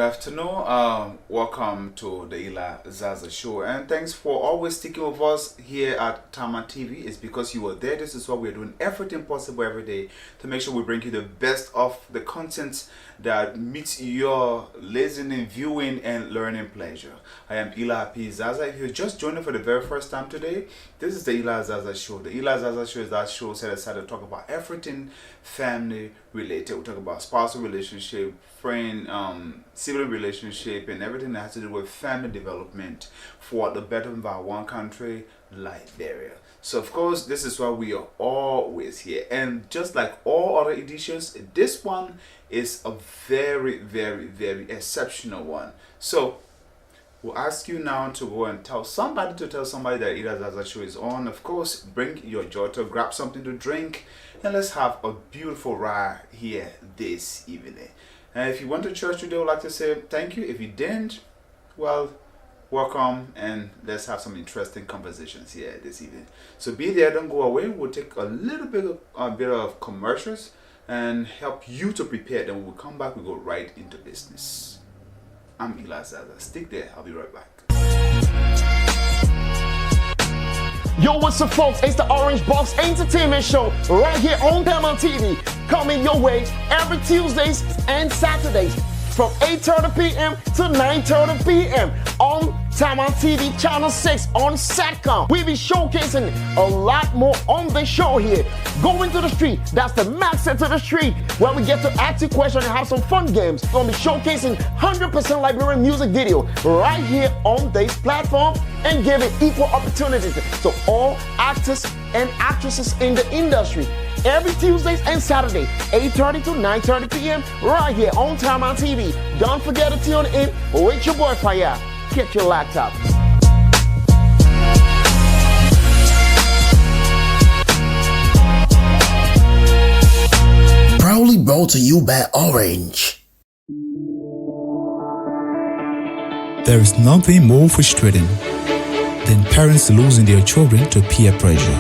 Good afternoon. Welcome to the Ila Zaza Show, and thanks for always sticking with us here at Tama TV. It's because you are there. This is what we're doing everything possible every day to make sure we bring you the best of the content that meets your listening, viewing, and learning pleasure. I am Ila P. Zaza. If you're just joining for the very first time today, this is the Ila Zaza Show. The Ila Zaza Show is that show set aside to talk about everything family related. We talk about spousal relationship, friend, civil relationship, and everything that has to do with family development for the betterment of our one country, Liberia. So of course, this is why we are always here. And just like all other editions, this one is a very, very, very exceptional one. So we'll ask you now to go and tell somebody that Ida Zaza Show is on. Of course, bring your daughter, grab something to drink, and let's have a beautiful ride here this evening. And if you went to church today, I would like to say thank you. If you didn't, well, welcome, and let's have some interesting conversations here this evening. So be there, don't go away. We'll take a little bit of commercials and help you to prepare. Then when we come back, we go right into business. I'm Eli Zaza. Stick there. I'll be right back. Yo, what's up, folks? It's the Orange Box Entertainment Show right here on Tama TV, coming your way every Tuesdays and Saturdays from 8:30 p.m. to 9:30 p.m. on Tama TV Channel 6 on Satcom. We'll be showcasing a lot more on the show here. Going to the street, that's the max set to the street, where we get to ask you questions and have some fun games. We're going to be showcasing 100% Liberian music video right here on this platform and giving equal opportunities to all actors and actresses in the industry. Every Tuesdays and Saturday, 8:30 to 9:30 p.m. right here on Tama TV. Don't forget to tune in with your boy Fire. Get your laptop. Proudly brought to you by Orange. There is nothing more frustrating than parents losing their children to peer pressure,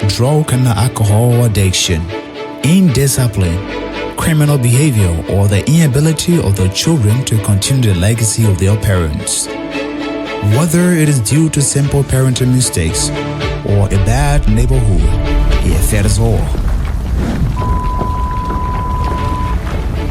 drug and alcohol addiction, indiscipline, criminal behavior, or the inability of the children to continue the legacy of their parents. Whether it is due to simple parenting mistakes or a bad neighborhood, it affects all.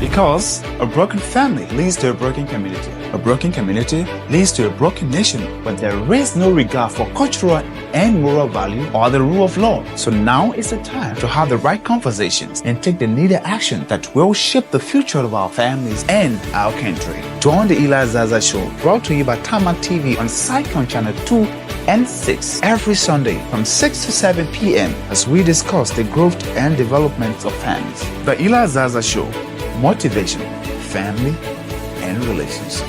Because a broken family leads to a broken community. A broken community leads to a broken nation. But there is no regard for cultural and moral value or the rule of law. So now is the time to have the right conversations and take the needed action that will shape the future of our families and our country. Join the Eli Zaza Show, brought to you by Tama TV on Cyclone Channel 2 and 6 every Sunday from 6 to 7 p.m. as we discuss the growth and development of families. The Eli Zaza Show, motivation, family, and relationship.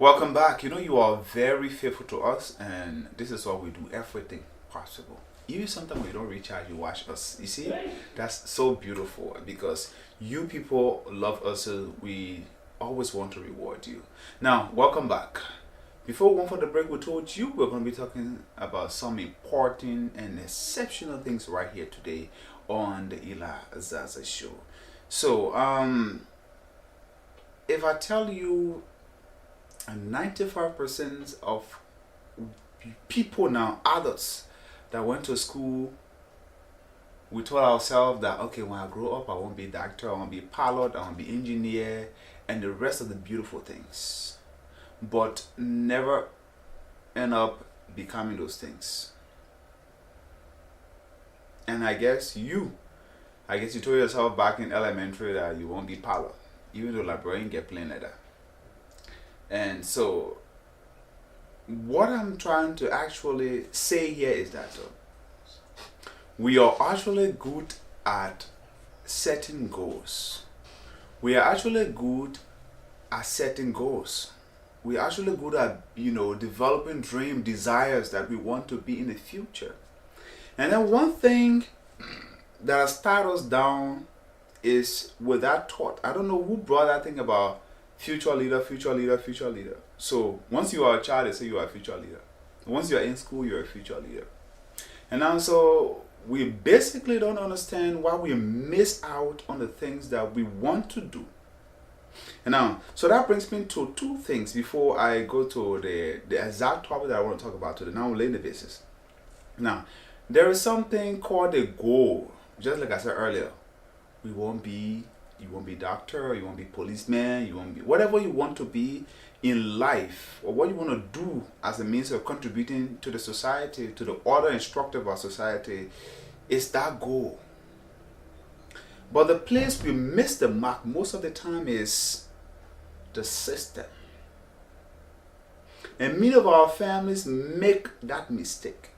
Welcome back. You know, you are very faithful to us, and this is why we do everything possible. Even sometimes we don't recharge, you watch us. You see, that's so beautiful because you people love us, so we always want to reward you. Now, welcome back. Before we went for the break, we told you we're going to be talking about some important and exceptional things right here today on the Ila Zaza Show. So, if I tell you 95% of people now, adults that went to school, we told ourselves that, okay, when I grow up, I want to be a doctor, I want to be a pilot, I want to be an engineer, and the rest of the beautiful things. But never end up becoming those things. And I guess you told yourself back in elementary that you won't be pilot, even though librarian get plain like that. And so what I'm trying to actually say here is that we are actually good at setting goals. We are actually good at setting goals. We're actually good at, developing dream desires that we want to be in the future. And then one thing that has tied us down is with that thought. I don't know who brought that thing about future leader, future leader, future leader. So once you are a child, they say you are a future leader. Once you are in school, you're a future leader. And now, so we basically don't understand why we miss out on the things that we want to do. And now, so that brings me to two things before I go to the exact topic that I want to talk about today. Now, we'll lay the basis. Now, there is something called a goal. Just like I said earlier, you won't be doctor, you won't be policeman, you won't be whatever you want to be in life, or what you want to do as a means of contributing to the society, to the order and structure of our society, is that goal. But the place we miss the mark most of the time is the system. And many of our families make that mistake.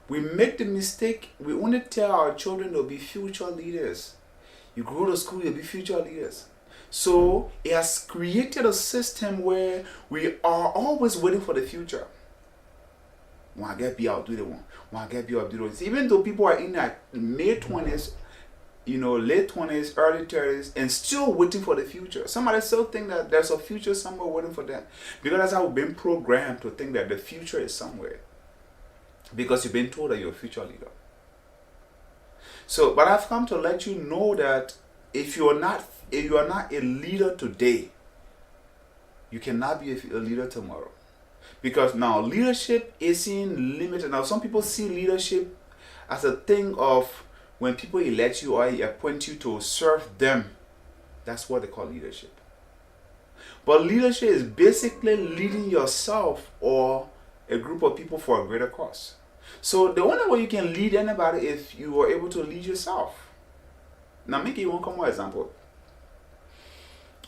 We make the mistake, we only tell our children they'll be future leaders. You go to school, you'll be future leaders. So it has created a system where we are always waiting for the future. When I get be, I'll do the one. When I get be, I'll do the one. Even though people are in their mid 20s, late 20s, early 30s, and still waiting for the future. Somebody still think that there's a future somewhere waiting for them. Because that's how we've been programmed to think that the future is somewhere. Because you've been told that you're a future leader. So, but I've come to let you know that if you are not a leader today, you cannot be a leader tomorrow. Because now leadership isn't limited. Now some people see leadership as a thing of when people elect you or appoint you to serve them. That's what they call leadership. But leadership is basically leading yourself or a group of people for a greater cause. So the only way you can lead anybody is if you are able to lead yourself. Now make you one more example.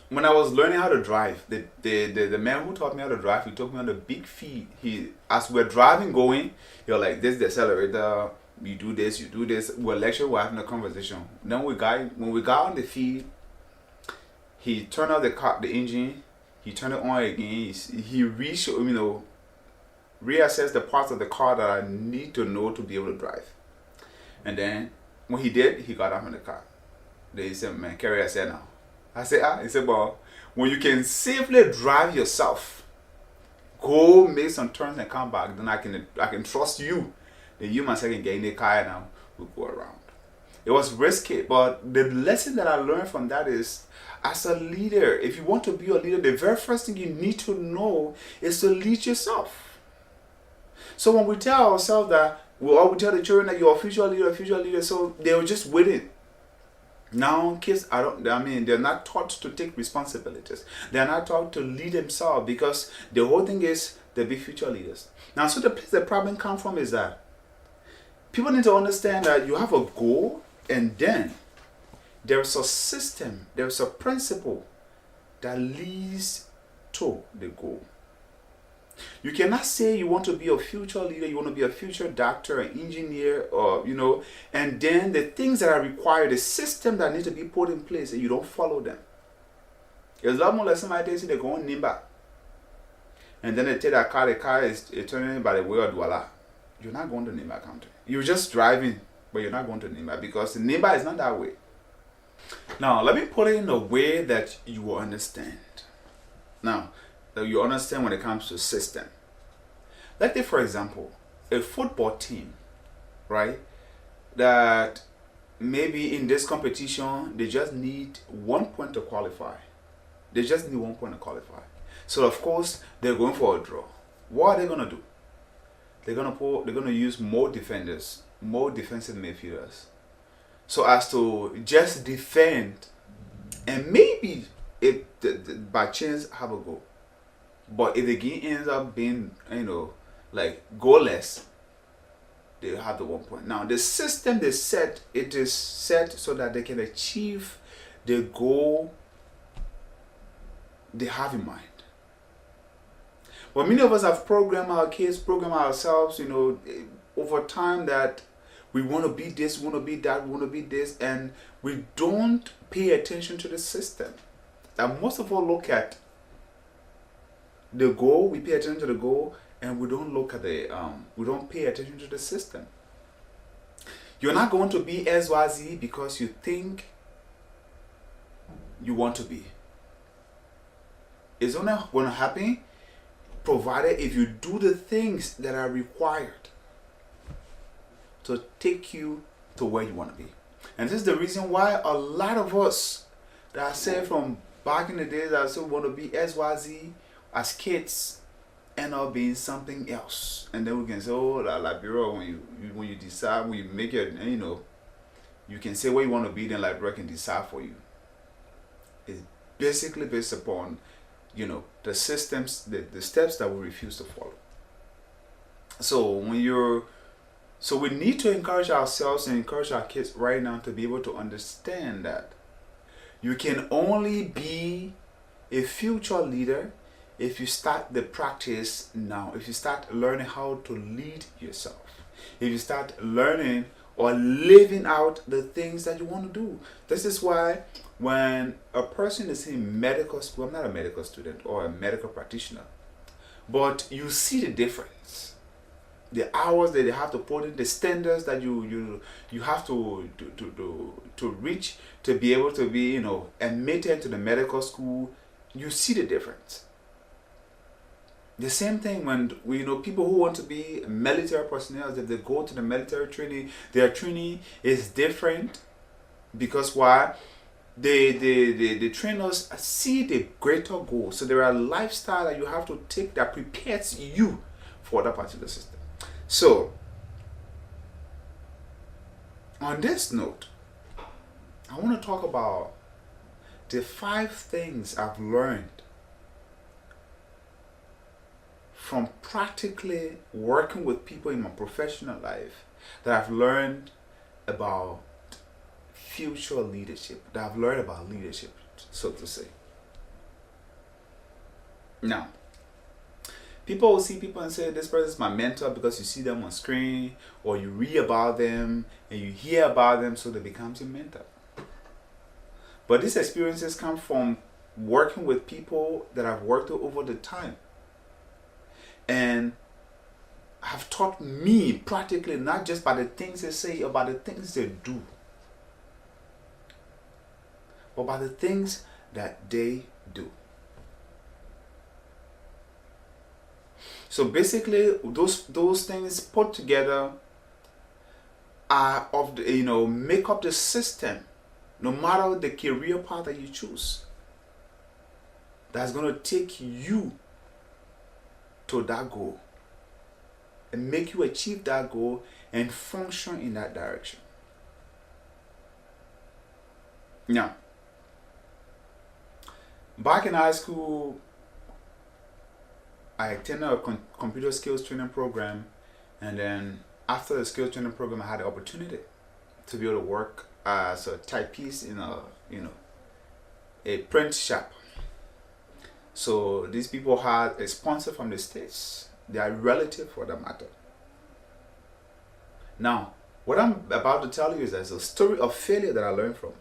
When I was learning how to drive, the man who taught me how to drive, he took me on the big field. As we're driving going, you're like, this is the accelerator, you do this. We're lecturing, we're having a conversation. Then when we got on the field, he turned off the engine, he turned it on again, he reassessed the parts of the car that I need to know to be able to drive. And then when he did, he got out of the car. Then he said, man, carry us here now. I said, he said, well, when you can safely drive yourself, go make some turns and come back, then I can trust you. Then you myself can get in the car now, we'll go around. It was risky, but the lesson that I learned from that is, as a leader, if you want to be a leader, the very first thing you need to know is to lead yourself. So when we tell ourselves that, we tell the children that you're a future leader, so they're just waiting. Now kids they're not taught to take responsibilities. They're not taught to lead themselves because the whole thing is they'll be future leaders. Now, so the place the problem comes from is that people need to understand that you have a goal, and then there's a system, there's a principle that leads to the goal. You cannot say you want to be a future leader, you want to be a future doctor, an engineer, or and then the things that are required, the system that need to be put in place, and you don't follow them. It's a lot more like somebody say they go on Nimba, and then they take that car, the car is turning by the way of Douala. You're not going to Nimba country. You're just driving, but you're not going to Nimba because Nimba is not that way. Now, let me put it in a way that you will understand. Now, that you understand when it comes to system. Let's take, for example, a football team, right? That maybe in this competition, they just need 1 point to qualify. They just need 1 point to qualify. So, of course, they're going for a draw. What are they going to do? They're going to use more defenders, more defensive midfielders, so as to just defend and maybe by chance have a goal. But if the game ends up being, like goalless, they have the 1 point. Now, the system they set, it is set so that they can achieve the goal they have in mind. But many of us have programmed our kids, programmed ourselves, over time that we want to be this, we want to be that, we want to be this, and we don't pay attention to the system. And most of us look at the goal, we pay attention to the goal, and we don't look at we don't pay attention to the system. You're not going to be XYZ because you think you want to be. It's only going to happen provided if you do the things that are required to take you to where you want to be. And this is the reason why a lot of us that I said from back in the days that I said want to be XYZ as kids end up being something else. And then we can say, oh, like Biro, when you decide, when you make it, you know, you can say what you want to be, then like Biro can decide for you. It's basically based upon, you know, the systems, the steps that we refuse to follow. So we need to encourage ourselves and encourage our kids right now to be able to understand that you can only be a future leader if you start the practice now, if you start learning how to lead yourself, if you start learning or living out the things that you want to do. This is why when a person is in medical school, I'm not a medical student or a medical practitioner, but you see the difference. The hours that they have to put in, the standards that you have to reach to be able to be, you know, admitted to the medical school, you see the difference. The same thing when you know people who want to be military personnel, if they go to the military training, their training is different because why? The trainers see the greater goal. So there are lifestyle that you have to take that prepares you for that particular system. So on this note, I want to talk about the 5 things I've learned from practically working with people in my professional life that I've learned about future leadership, that I've learned about leadership, so to say. Now, people will see people and say, this person is my mentor because you see them on screen or you read about them and you hear about them, so they become your mentor. But these experiences come from working with people that I've worked with over the time and have taught me practically, not just by the things they say or by the things they do, but by the things that they do. So basically, those things put together are of the, you know, make up the system, no matter the career path that you choose, that's going to take you to that goal and make you achieve that goal and function in that direction. Now, back in high school, I attended a computer skills training program, and then after the skills training program, I had the opportunity to be able to work as a typist in a print shop. So these people had a sponsor from the States. They are relative for that matter. Now, what I'm about to tell you is there's a story of failure that I learned from.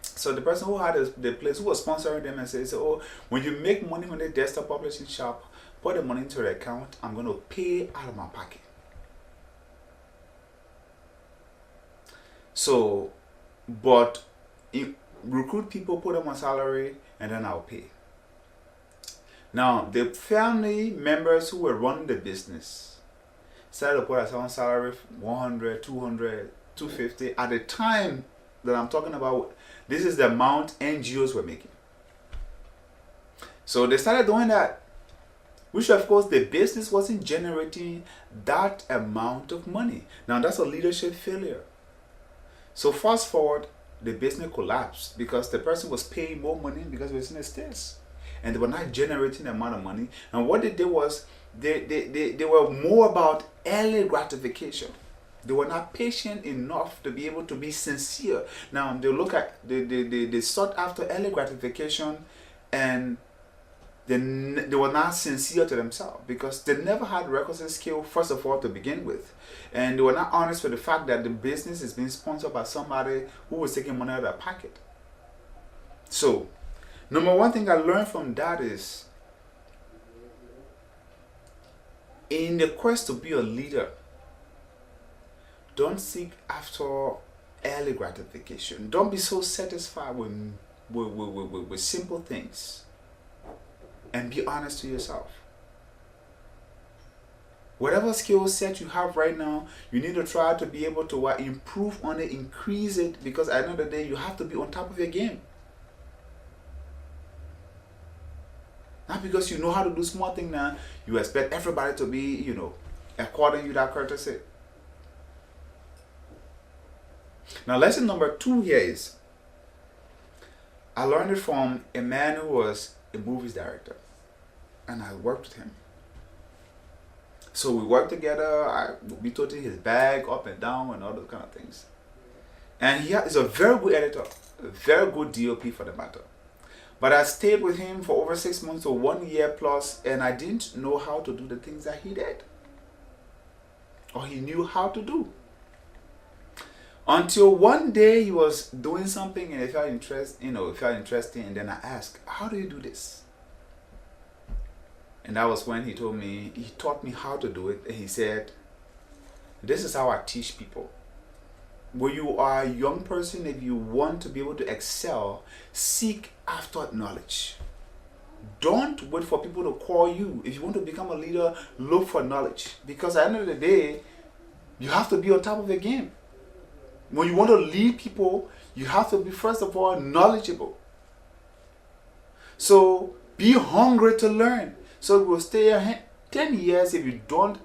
So the person who had the place, who was sponsoring them, and said, oh, when you make money from the desktop publishing shop, put the money into the account, I'm going to pay out of my pocket. So, but recruit people, put them on salary, and then I'll pay. Now, the family members who were running the business started to put us on salary 100, 200, 250. At the time that I'm talking about, this is the amount NGOs were making. So they started doing that, which of course the business wasn't generating that amount of money. Now that's a leadership failure. So fast forward, the business collapsed because the person was paying more money because it was in the States. And they were not generating the amount of money. And what they did was, they were more about early gratification. They were not patient enough to be able to be sincere. Now, they look at, they sought after early gratification, and they were not sincere to themselves because they never had requisite skill, first of all, to begin with. And they were not honest with the fact that the business is being sponsored by somebody who was taking money out of their pocket. So, number one thing I learned from that is, in the quest to be a leader, don't seek after early gratification. Don't be so satisfied with simple things. And be honest to yourself. Whatever skill set you have right now, you need to try to be able to improve on it, increase it, because at the end of the day, you have to be on top of your game. Not because you know how to do small things now, you expect everybody to be, according to that courtesy. Now, lesson number 2 here is, I learned it from a man who was a movies director, and I worked with him. So we worked together. We toted his bag up and down and all those kind of things. And he's a very good editor, a very good DOP for the matter. But I stayed with him for over 6 months or 1 year plus, and I didn't know how to do the things that he did, or he knew how to do. Until one day he was doing something and it felt interesting, and then I asked, "How do you do this?" And that was when he taught me how to do it. And he said, "This is how I teach people. When you are a young person, if you want to be able to excel, seek after knowledge. Don't wait for people to call you. If you want to become a leader, look for knowledge. Because at the end of the day, you have to be on top of your game. When you want to lead people, you have to be, first of all, knowledgeable. So be hungry to learn. So we'll stay here 10 years. If you don't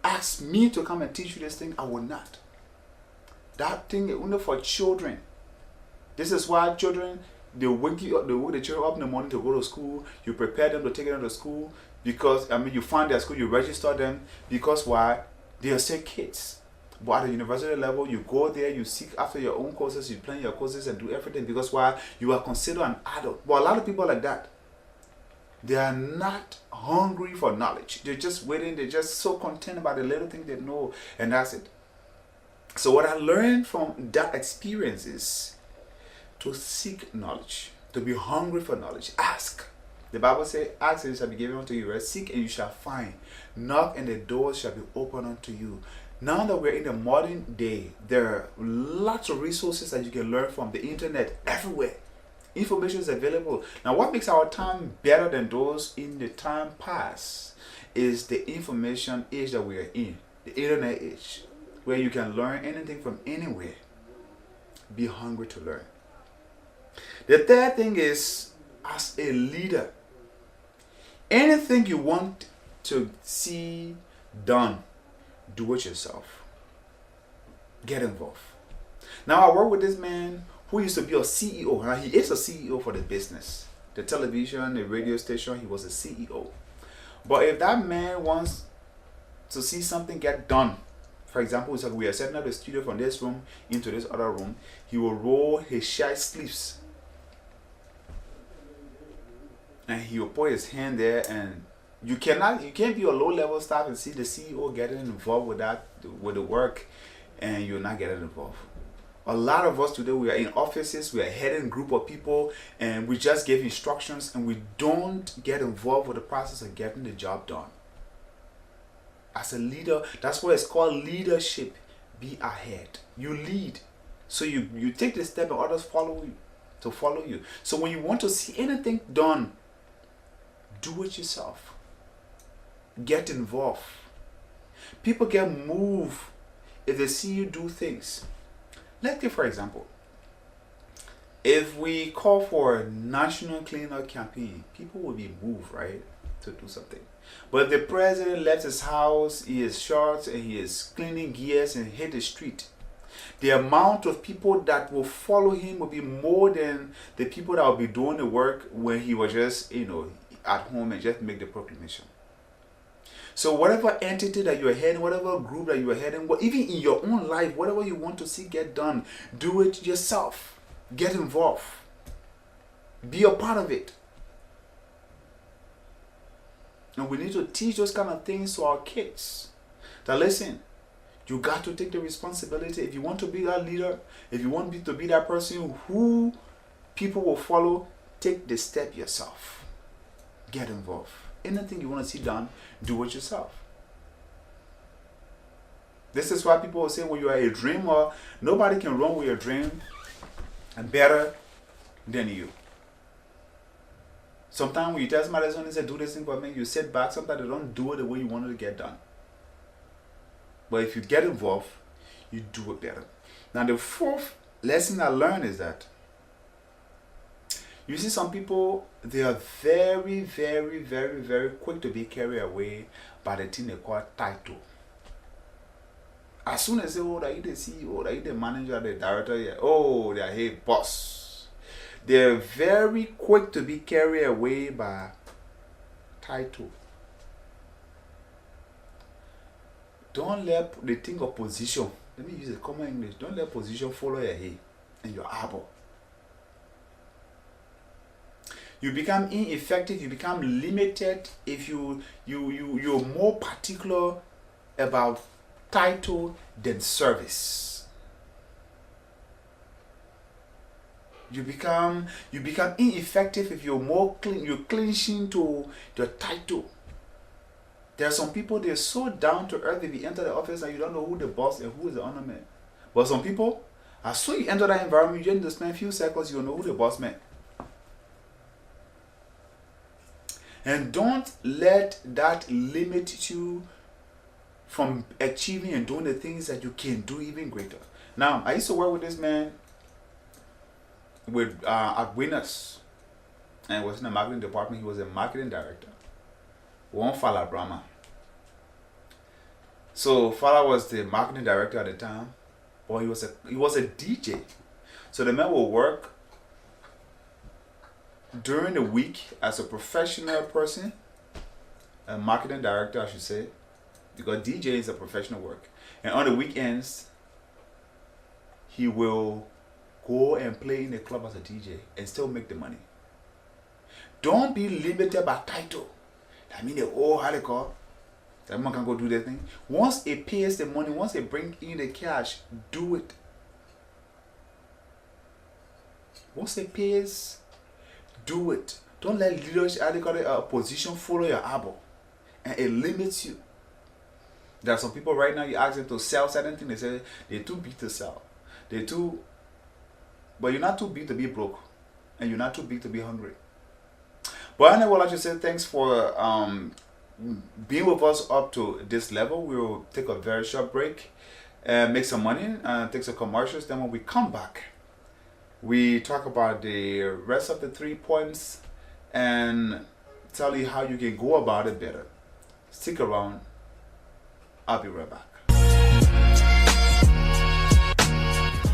ask me to come and teach you this thing, I will not. That thing is only for children. This is why children, they wake the children up in the morning to go to school. You prepare them to take them to school because, you find their school, you register them. Because why? They are still kids. But at the university level, you go there, you seek after your own courses, you plan your courses and do everything. Because why? You are considered an adult. But a lot of people like that, they are not hungry for knowledge. They're just waiting. They're just so content about the little thing they know, and that's it. So what I learned from that experience is to seek knowledge, to be hungry for knowledge. Ask. The Bible says, "Ask and it shall be given unto you. Right? Seek and you shall find. Knock and the doors shall be opened unto you." Now that we're in the modern day, there are lots of resources that you can learn from. The internet everywhere. Information is available. Now, what makes our time better than those in the time past is the information age that we are in, the internet age, where you can learn anything from anywhere. Be hungry to learn. The third thing is, as a leader, anything you want to see done, do it yourself. Get involved. Now, I work with this man who used to be a CEO. Now, he is a CEO for the business, the television, the radio station. He was a CEO. But if that man wants to see something get done, for example, it's like we are setting up the studio from this room into this other room, he will roll his shirt sleeves and he will put his hand there, and you can't be a low-level staff and see the CEO getting involved with the work, and you're not getting involved. A lot of us today, we are in offices, we are heading a group of people, and we just give instructions and we don't get involved with the process of getting the job done. As a leader, that's what it's called leadership. Be ahead. You lead. So you take the step and others follow you. So when you want to see anything done, do it yourself. Get involved. People get moved if they see you do things. Let's take, for example, if we call for a national cleanup campaign, people will be moved, right, to do something. But if the president left his house, he is short and he is cleaning gears and hit the street, the amount of people that will follow him will be more than the people that will be doing the work when he was just, at home and just make the proclamation. So whatever entity that you are heading, whatever group that you are heading, even in your own life, whatever you want to see get done, do it yourself. Get involved. Be a part of it. And we need to teach those kind of things to our kids. That listen, you got to take the responsibility. If you want to be that leader, if you want to be that person who people will follow, take the step yourself. Get involved. Anything you want to see done, do it yourself. This is why people will say when you are a dreamer, nobody can run with your dream and better than you. Sometimes when you tell somebody something, say do this thing for me, you sit back, sometimes they don't do it the way you want it to get done. But if you get involved, you do it better. Now, the fourth lesson I learned is that you see some people, they are very, very, very, very quick to be carried away by the thing they call title. As soon as they say, oh, that you the CEO, that you the manager, the director, yeah, oh, they are hey boss. They're very quick to be carried away by title. Don't let the thing of position, let me use a common English, don't let position follow your head and your eyeball. You become ineffective, you become limited if you're more particular about title than service. You become ineffective if you're clinging to your title. There are some people, they're so down to earth if you enter the office and you don't know who the boss and who is the ornament. But some people, as soon as you enter that environment, you just spend a few seconds, you know who the boss man. And don't let that limit you from achieving and doing the things that you can do even greater. Now, I used to work with this man at Winners, and was in the marketing department. He was a marketing director. One Fala Brahma. So Fala was the marketing director at the time, but he was a DJ. So the man will work during the week as a professional person, a marketing director, I should say, because DJ is a professional work. And on the weekends, he will go and play in the club as a DJ and still make the money. Don't be limited by title. I mean, the old hardcore, that man can go do that thing. Once it pays the money, once it brings in the cash, do it. Once it pays, do it. Don't let leadership position follow your eyeball, and it limits you. There are some people right now, you ask them to sell certain things, they say they're too big to sell. But you're not too big to be broke, and you're not too big to be hungry. But I would like to say thanks for being with us up to this level. We will take a very short break and make some money, take some commercials. Then when we come back, we talk about the rest of the 3 points and tell you how you can go about it better. Stick around. I'll be right back.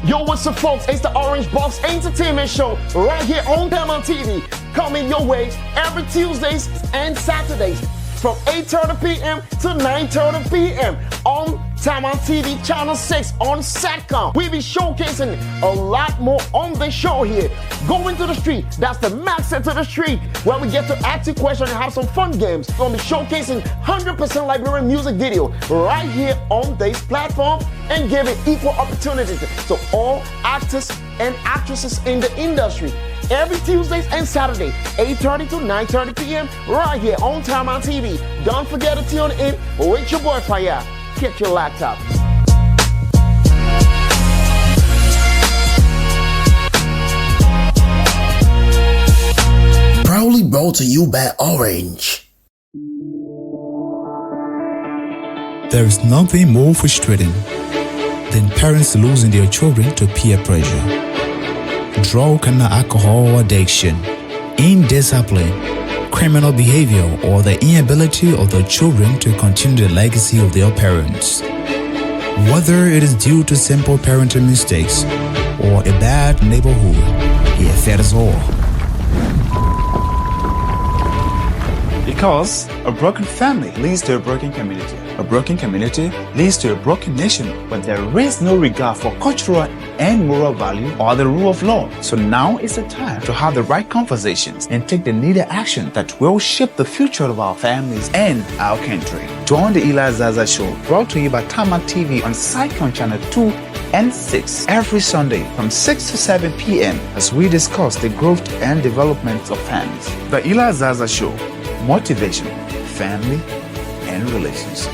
Yo, what's up, folks? It's the Orange Box Entertainment Show right here on Diamond TV, coming your way every Tuesdays and Saturdays from 8:30 p.m. to 9:30 p.m. on Diamond TV Channel 6 on Satcom. We be showcasing a lot more on the show here. Going to the street, that's the max into the street, where we get to ask you questions and have some fun games. We're going to be showcasing 100% Liberian music video right here on this platform and giving equal opportunities to all actors and actresses in the industry. Every Tuesdays and Saturday, 8:30 to 9:30 p.m. right here on Diamond TV. Don't forget to tune in with your boy Fire. Get your laptop. Proudly brought to you by Orange. There is nothing more frustrating than parents losing their children to peer pressure, drug and alcohol addiction, indiscipline, criminal behavior, or the inability of the children to continue the legacy of their parents. Whether it is due to simple parenting mistakes or a bad neighborhood, he affects all. Because a broken family leads to a broken community. A broken community leads to a broken nation. But there is no regard for cultural and moral value or the rule of law. So now is the time to have the right conversations and take the needed action that will shape the future of our families and our country. Join the Eli Zaza Show, brought to you by Tama TV on Cyclone Channel 2 and 6 every Sunday from 6 to 7 p.m. as we discuss the growth and development of families. The Eli Zaza Show. Motivation, family, and relationships.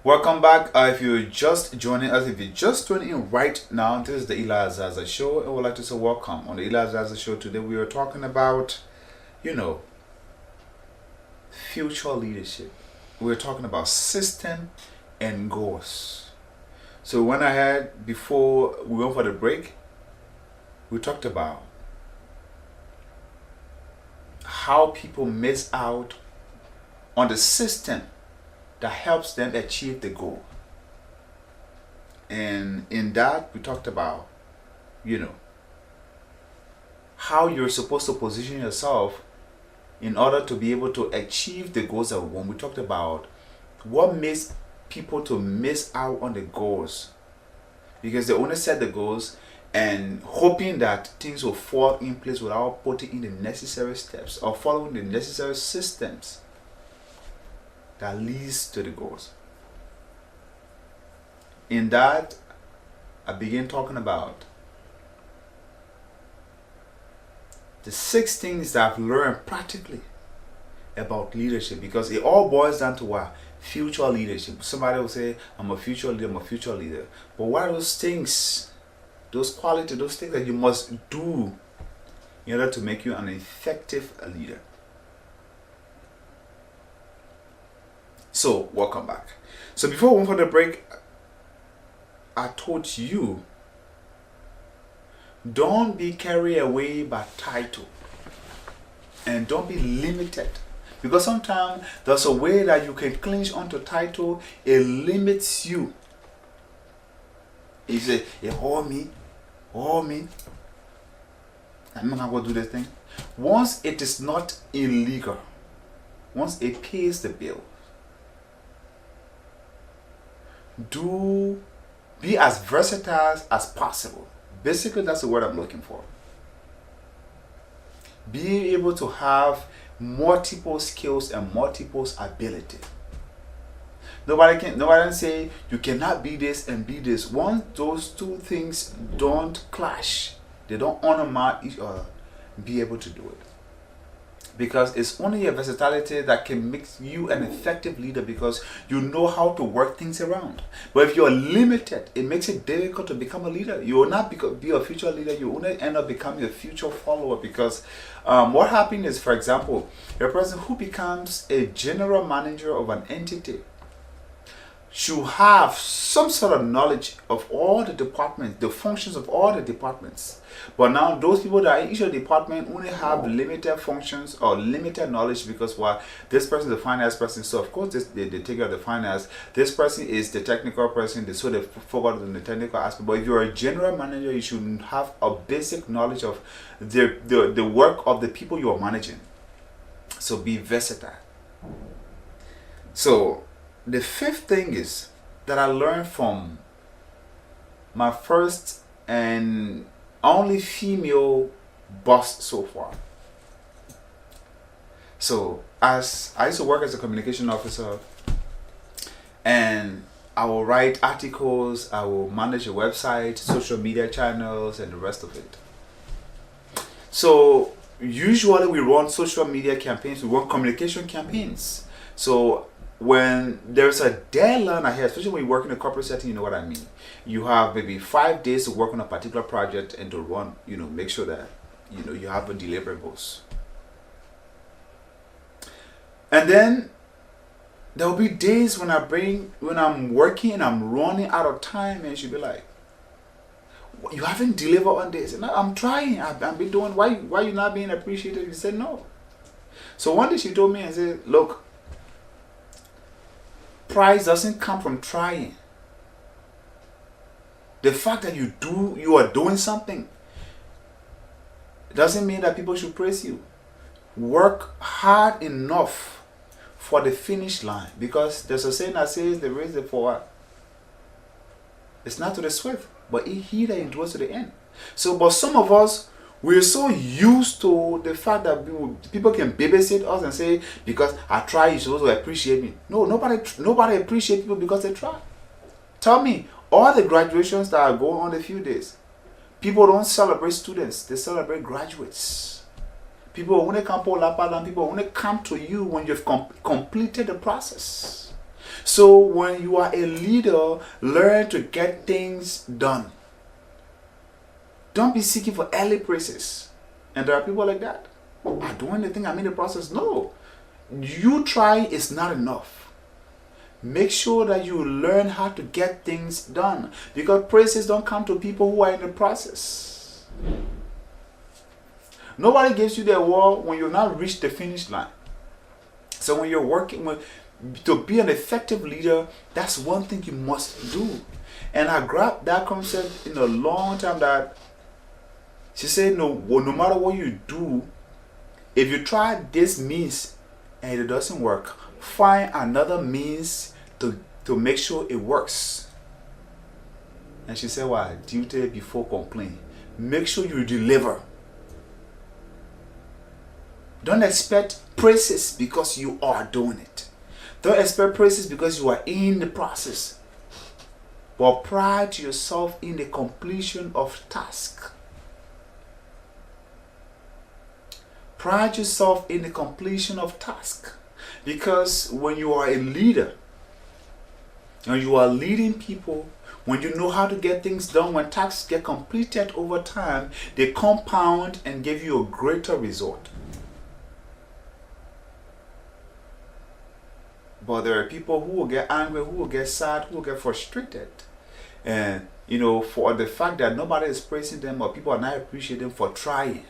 Welcome back. If you're just joining us, if you're just tuning in right now, this is the Eli Zaza Show, and we'd like to say welcome. On the Eli Zaza Show today, we are talking about, future leadership. We're talking about system and goals. So when I had, before we went for the break, we talked about how people miss out on the system that helps them achieve the goal. And in that, we talked about, how you're supposed to position yourself in order to be able to achieve the goals that we want. We talked about what makes people to miss out on the goals, because they only set the goals and hoping that things will fall in place without putting in the necessary steps or following the necessary systems that leads to the goals. In that, I began talking about the 6 things that I've learned practically about leadership, because it all boils down to what? Future leadership. Somebody will say, I'm a future leader, I'm a future leader. But what are those things, those qualities, those things that you must do in order to make you an effective leader? So, welcome back. So before we went for the break, I told you, don't be carried away by title, and don't be limited, because sometimes there's a way that you can cling onto title. It limits you. You say, hold me, I'm not going to do this thing. Once it is not illegal, once it pays the bill, be as versatile as possible. Basically, that's the word I'm looking for. Be able to have multiple skills and multiple ability. Nobody can say you cannot be this and be this. Once those two things don't clash, they don't undermine each other, be able to do it. Because it's only your versatility that can make you an effective leader, because you know how to work things around. But if you're limited, it makes it difficult to become a leader. You will not be a future leader. You will only end up becoming a future follower, because what happens is, for example, a person who becomes a general manager of an entity should have some sort of knowledge of all the departments, the functions of all the departments. But now those people that are in each department only have limited functions or limited knowledge, because this person is the finance person, so of course they take care of the finance. This person is the technical person, so they focus on the technical aspect. But if you're a general manager, you should have a basic knowledge of the work of the people you are managing. So be versatile. So the 5th thing is that I learned from my first and only female boss so far. So as I used to work as a communication officer, and I will write articles, I will manage a website, social media channels, and the rest of it. So usually we run social media campaigns, we run communication campaigns. So when there's a deadline ahead, especially when you work in a corporate setting, you know what I mean. You have maybe 5 days to work on a particular project and to run, make sure that, you have a deliverables. And then there will be days when I'm working and I'm running out of time, and she'll be like, you haven't delivered on this. And I'm trying, I've been doing, why you not being appreciated? He said, no. So one day she told me and said, look, prize doesn't come from trying. The fact that you are doing something doesn't mean that people should praise you. Work hard enough for the finish line, because there's a saying that says the race is for what? It's not to the swift, but he that endures to the end. So, but some of us, we're so used to the fact that people can babysit us and say, because I try, you're supposed to appreciate me. No, nobody appreciates people because they try. Tell me, all the graduations that are going on in a few days, people don't celebrate students, they celebrate graduates. People only come people only come to you when you've completed the process. So when you are a leader, learn to get things done. Don't be seeking for early praises. And there are people like that. I do anything, I'm in the process. No. you try is not enough. Make sure that you learn how to get things done, because praises don't come to people who are in the process. Nobody gives you the award when you've not reached the finish line. So when you're working with, to be an effective leader, that's one thing you must do. And I grabbed that concept in a long time, that she said, no matter what you do, if you try this means and it doesn't work, find another means to make sure it works. And she said, well, duty before complaint. Make sure you deliver. Don't expect praises because you are doing it. Don't expect praises because you are in the process. But pride yourself in the completion of task. Pride yourself in the completion of task. Because when you are a leader, and you are leading people, when you know how to get things done, when tasks get completed over time, they compound and give you a greater result. But there are people who will get angry, who will get sad, who will get frustrated. And, for the fact that nobody is praising them, or people are not appreciating them for trying.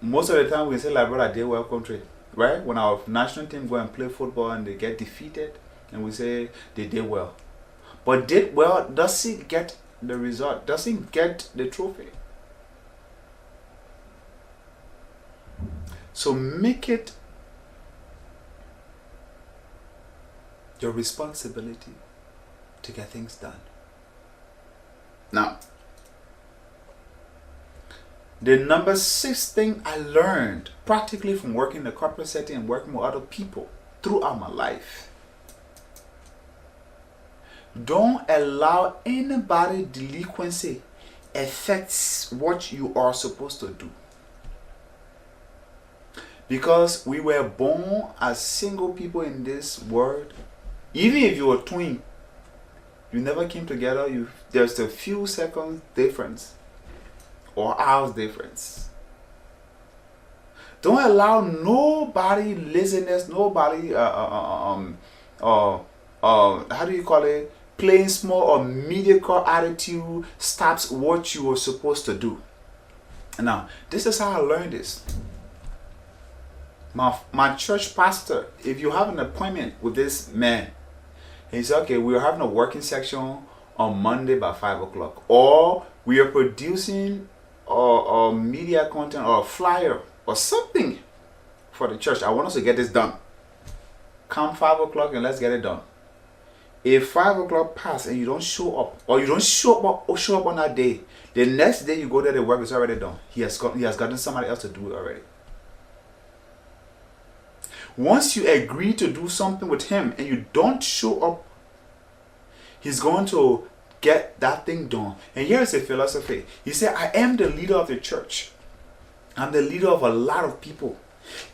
Most of the time we say, like, brother, they well country. Right? When our national team go and play football and they get defeated, and we say they did well. But did well doesn't get the result, doesn't get the trophy. So make it your responsibility to get things done. Now, the number 6 thing I learned practically from working in the corporate setting and working with other people throughout my life. Don't allow anybody delinquency affects what you are supposed to do. Because we were born as single people in this world. Even if you were twin, you never came together. There's a few seconds difference or hours difference. Don't allow nobody laziness, nobody how do you call it? Playing small or mediocre attitude stops what you were supposed to do. Now, this is how I learned this. My church pastor, if you have an appointment with this man, he said, okay, we are having a working section on Monday by 5 o'clock. Or we are producing a media content or a flyer or something for the church. I want us to get this done. Come 5 o'clock and let's get it done. If 5 o'clock pass and you don't show up, or you don't show up on that day, the next day you go there, the work is already done. He has gotten somebody else to do it already. Once you agree to do something with him and you don't show up, he's going to get that thing done. And here is a philosophy. He said, I am the leader of the church. I'm the leader of a lot of people.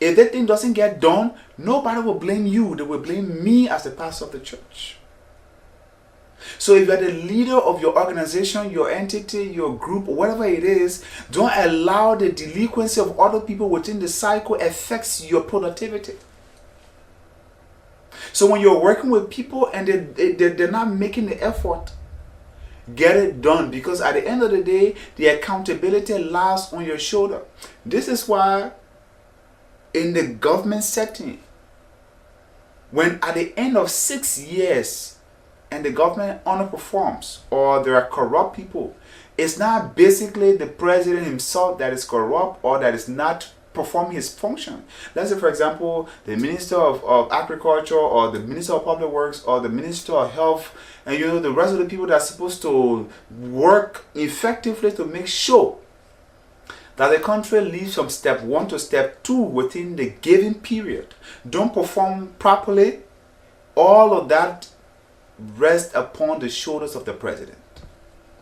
If that thing doesn't get done, nobody will blame you. They will blame me as the pastor of the church. So if you're the leader of your organization, your entity, your group, whatever it is, don't allow the delinquency of other people within the cycle affects your productivity. So when you're working with people and they're not making the effort, get it done, because at the end of the day, the accountability lies on your shoulder. This is why in the government setting, when at the end of 6 years and the government underperforms or there are corrupt people, it's not basically the president himself that is corrupt or that is not performing his function. Let's say, for example, the Minister of Agriculture or the Minister of Public Works or the Minister of Health, and the rest of the people that are supposed to work effectively to make sure that the country leaves from step 1 to step 2 within the given period don't perform properly. All of that rests upon the shoulders of the president.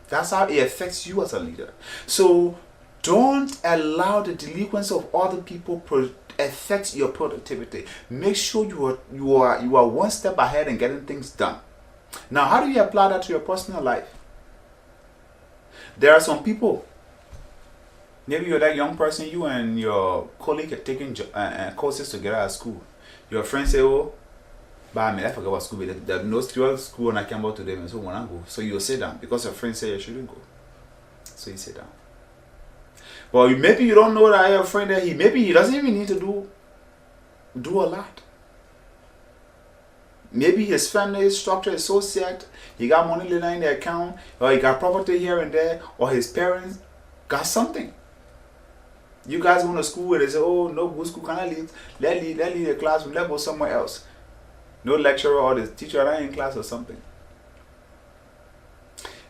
That's how it affects you as a leader. So don't allow the delinquency of other people affect your productivity. Make sure you are one step ahead in getting things done. Now, how do you apply that to your personal life? There are some people Maybe you're that young person, you and your colleague are taking courses together at school. Your friends say, oh, but I mean, I forgot what school, but there's no school when I came out to them, and so when I go. So you sit down because your friends say you shouldn't go. So you sit down. But maybe you don't know that your friend that maybe he doesn't even need to do a lot. Maybe his family structure is so set, he got money later in the account, or he got property here and there, or his parents got something. You guys go to school and they say, oh, no good school, can I leave? Let's leave the classroom, let's go somewhere else. No lecturer or the teacher are in class or something.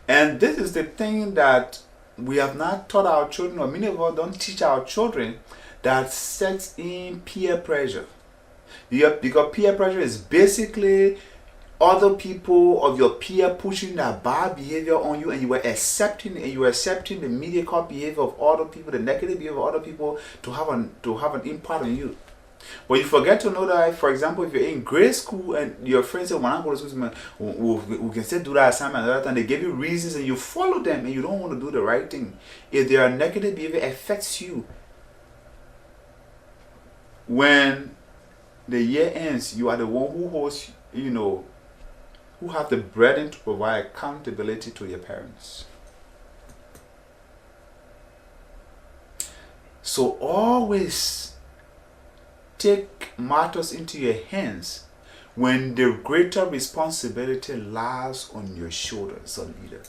And this is the thing that we have not taught our children, or many of us don't teach our children, that sets in peer pressure. Because peer pressure is basically other people of your peer pushing that bad behavior on you, and you were accepting the mediocre behavior of other people, the negative behavior of other people to have an impact on you. But you forget to know that, for example, if you're in grade school and your friends say, when I go to school, we can still do that assignment, and they give you reasons and you follow them and you don't want to do the right thing. If their negative behavior affects you, when the year ends, you are the one who holds, who have the burden to provide accountability to your parents. So always take matters into your hands when the greater responsibility lies on your shoulders as a leader.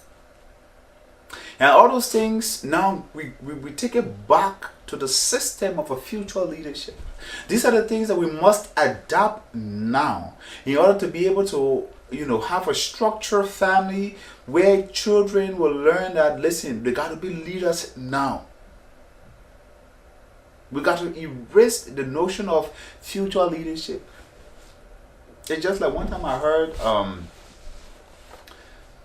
And all those things, now we take it back to the system of a future leadership. These are the things that we must adapt now in order to be able to, have a structured family where children will learn that, listen, they got to be leaders now. We got to erase the notion of future leadership. It's just like one time I heard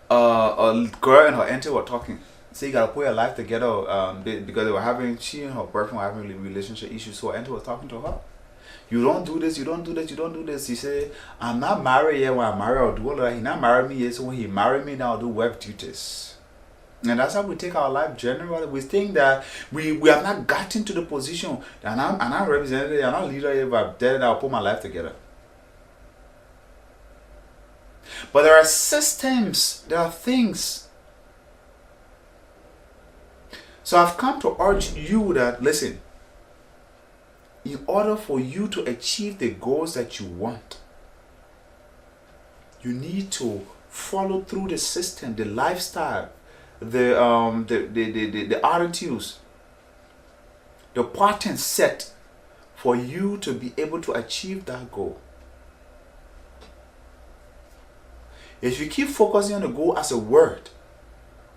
a girl and her auntie were talking. So you gotta put your life together because she and her boyfriend were having relationship issues. So her auntie was talking to her. You don't do this, you don't do this, you don't do this. He said, I'm not married yet. When I'm married, I'll do all of that. He not married me yet, so when he married me, now I'll do wife duties. And that's how we take our life generally. We think that we have not gotten to the position that I'm representative, I'm not leader yet, but then I'll put my life together. But there are systems, there are things. So I've come to urge you that, listen, in order for you to achieve the goals that you want, you need to follow through the system, the lifestyle, the attitudes, the pattern set for you to be able to achieve that goal. If you keep focusing on the goal as a word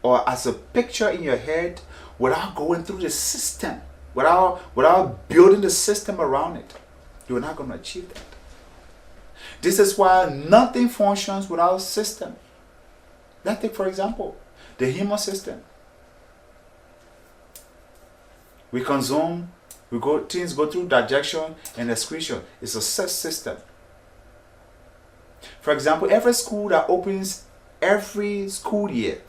or as a picture in your head without going through the system, without building the system around it, you're not going to achieve that. This is why nothing functions without system. Let's take, for example, the human system. We consume, things go through digestion and excretion. It's a set system. For example, every school that opens every school year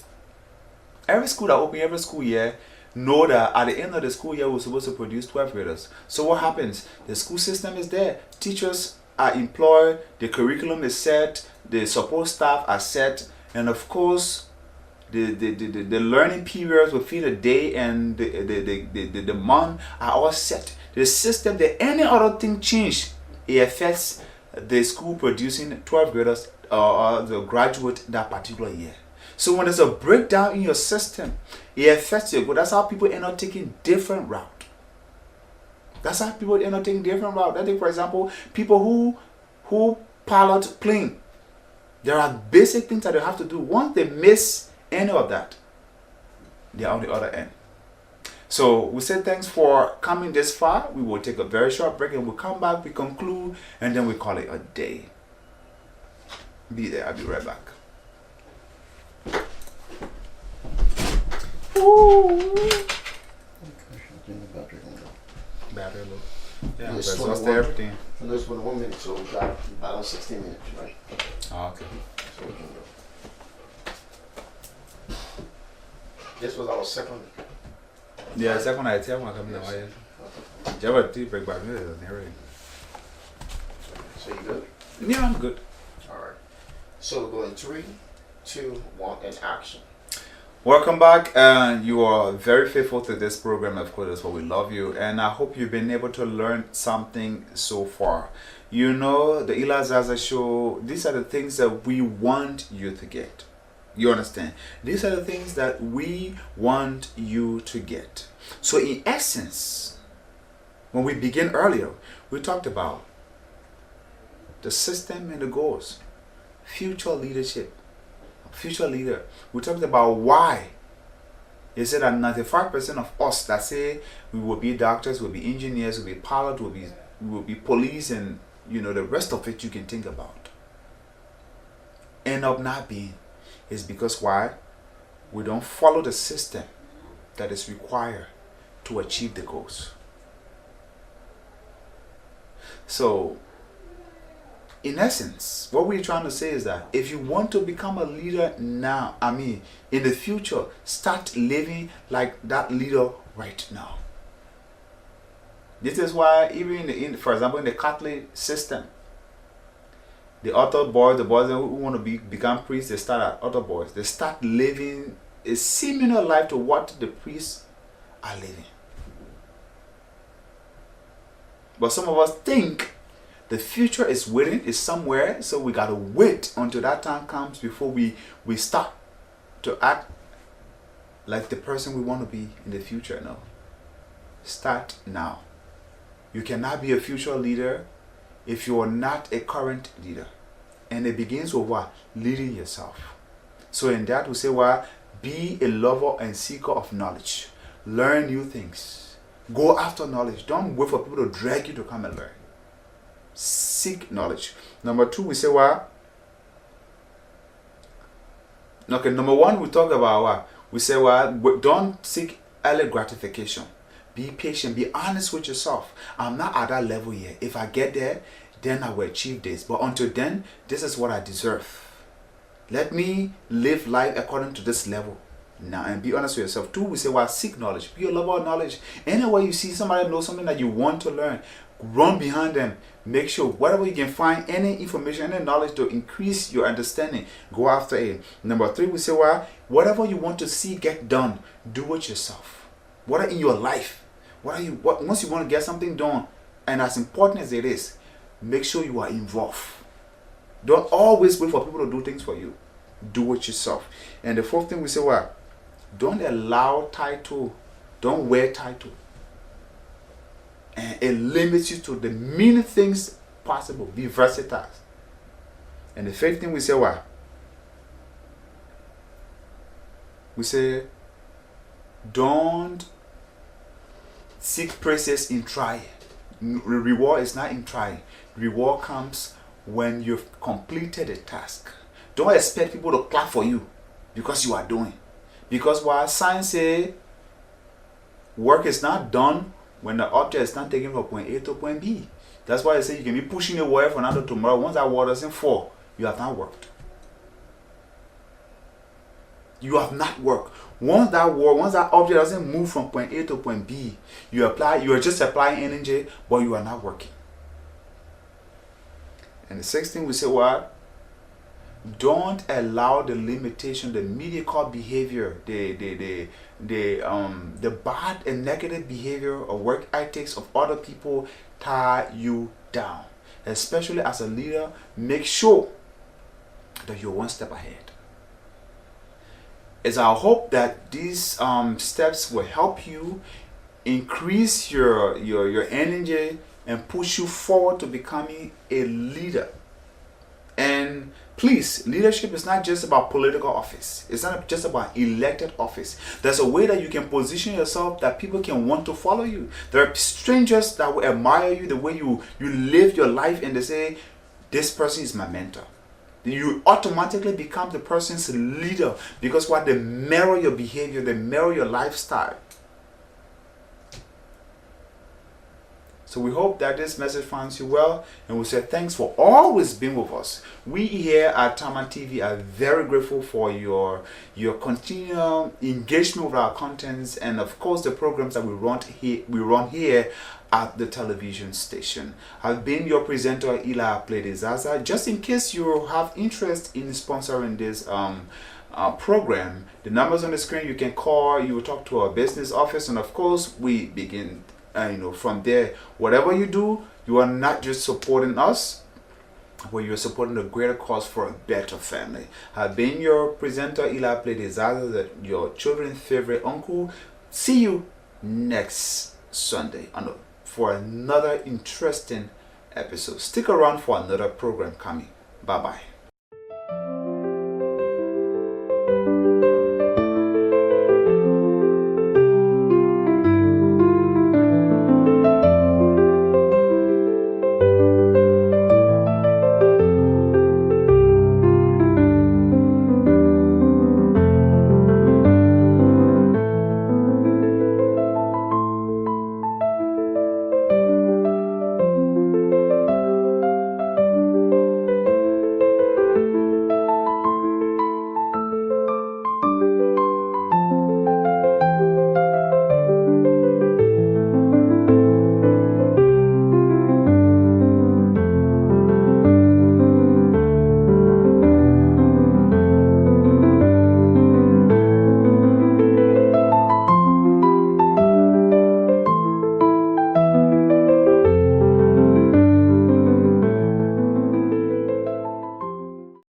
know that at the end of the school year we're supposed to produce 12 graders. So what happens? The school system is there. Teachers are employed, the curriculum is set, the support staff are set, and of course the learning periods within the day and the month are all set. The system, that any other thing change, it affects the school producing 12 graders or the graduate that particular year. So when there's a breakdown in your system, it affects you. But that's how people end up taking different route. That's how people end up taking different route. I think, for example, people who pilot plane, there are basic things that they have to do. Once they miss any of that, they're on the other end. So we say thanks for coming this far. We will take a very short break and we'll come back, we conclude, and then we call it a day. Be there, I'll be right back. Battery low. Yeah, It's exhaust 21. everything. And there's 1 minute, so we got about 16 minutes, right? Oh, okay. So we can go. This was our second Yeah, second I tell my coming away. Java tea break by me. So you good? Yeah, I'm good. All right. So we're going 3, 2, 1, and action. Welcome back, and you are very faithful to this program. Of course, that's why we love you, and I hope you've been able to learn something so far. You know, the Ila Zaza show, these are the things that we want you to get. You understand? These are the things that we want you to get. So in essence, when we begin earlier, we talked about the system and the goals, future leadership, future leader. We talked about why. He said that 95% of us that say we will be doctors, will be engineers, will be pilots, we will be police, and you know the rest of it you can think about, end up not being, is because why? We don't follow the system that is required to achieve the goals. So in essence, what we're trying to say is that if you want to become a leader now, in the future, start living like that leader right now. This is why even for example, in the Catholic system, the altar boys, the boys who want to become priests, they start at altar boys. They start living a similar life to what the priests are living. But some of us think the future is waiting, is somewhere, so we gotta wait until that time comes before we start to act like the person we want to be in the future. No. Start now. You cannot be a future leader if you are not a current leader. And it begins with what? Leading yourself. So in that we say what? Be a lover and seeker of knowledge. Learn new things. Go after knowledge. Don't wait for people to drag you to come and learn. Seek knowledge. Number 2, we say what? Okay, number 1, we talk about what? We say what? Don't seek early gratification. Be patient. Be honest with yourself. I'm not at that level yet. If I get there, then I will achieve this. But until then, this is what I deserve. Let me live life according to this level. Now, and be honest with yourself. 2, we say what? Seek knowledge. Be a lover of knowledge. Anywhere you see somebody know something that you want to learn, run behind them. Make sure whatever you can find, any information, any knowledge to increase your understanding, go after it. Number 3, we say what? Whatever you want to see get done, do it yourself. What in your life? Once you want to get something done, and as important as it is, make sure you are involved. Don't always wait for people to do things for you. Do it yourself. And the 4th thing we say what? Don't allow title. Don't wear title. And it limits you to the many things possible. Be versatile. And the 5th thing we say what? We say don't seek praises in trying. Reward is not in trying. Reward comes when you've completed a task. Don't expect people to clap for you because you are doing. Because while science says work is not done when the object is not taken from point A to point B. That's why I say you can be pushing the wire from now to tomorrow. Once that water doesn't fall, you have not worked. You have not worked. Once that object doesn't move from point A to point B, you are just applying energy, but you are not working. And the 6th thing we say what? Don't allow the limitation, the mediocre behavior, the bad and negative behavior or work ethics of other people tie you down. Especially as a leader, make sure that you're one step ahead. It's our hope that these steps will help you increase your energy and push you forward to becoming a leader. And please, leadership is not just about political office. It's not just about elected office. There's a way that you can position yourself that people can want to follow you. There are strangers that will admire you, the way you live your life, and they say, this person is my mentor. You automatically become the person's leader because what? They mirror your behavior, they mirror your lifestyle. So we hope that this message finds you well, and we say thanks for always being with us. We here at Tama TV are very grateful for your continual engagement with our contents, and of course the programs that we run here at the television station. I've been your presenter, Ila Zaza. Just in case you have interest in sponsoring this program, the numbers on the screen, you can call, you will talk to our business office, and of course we begin from there. Whatever you do, you are not just supporting us, but you're supporting the greater cause for a better family. I've been your presenter, Ila Zaza, your children's favorite uncle. See you next Sunday for another interesting episode. Stick around for another program coming. Bye bye.